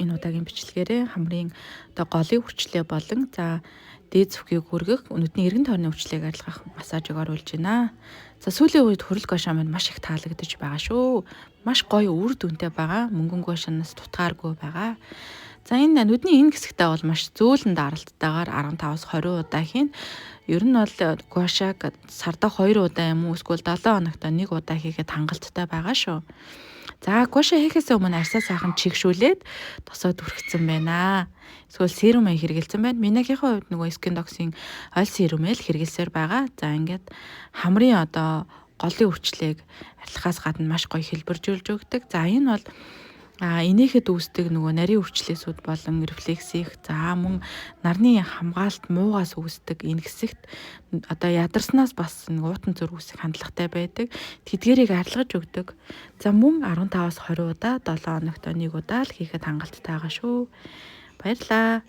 энэ удаагийн бичлэгээрээ хамрын одоо голын хүрчлээ болон за дээд зүвхийг хүргэх нүдний эргэн тойрны хүрчлээг арилгах массажийг оруулж байна. За сүүлийн үед хөрөл гошоо маань маш их таалагдж байгаа шүү. Маш гоё үр дүнтэй байгаа. Мөнгөн гошоноос тутгааргүй байгаа. За энэ нүдний энэ хэсэгтээ бол маш зөөлөн даралттайгаар 15-аас 20 удаа хийн. Ер нь бол гошааг сарда 2 удаа юм уу эсвэл 7 хоногт 1 удаа хийхэд хангалттай байгаа шүү. За гоша хийхээс өмнө арьсаа сайхан чигшүүлээд тосоод үргэцэн байна. Эсвэл серум хэрэгэлсэн байна. Минагийнхаа хувьд нөгөө Skindocks-ийн ойл серумэл хэрэгэлсээр байгаа. За ингээд хамрын одоо голын үрчлээг арилгахаас гадна маш гоё хэлбэржүүлж өгдөг. За энэ бол инээхэд үүсдэг нөгөө нарийн үрчлээсүүд болон рефлексих за мөн нарны хамгаалалт муугаас үүсдэг энэ хэсэгт одоо ядарснаас бас нэг уутан зүр үүсэх хандлагатай байдаг. Тэдгэрийг арилгаж өгдөг. За мөн 15-аас 20 удаа 7 хоногт 1 удаа л хийхэд хангалттай байгаа шүү. Баярлалаа.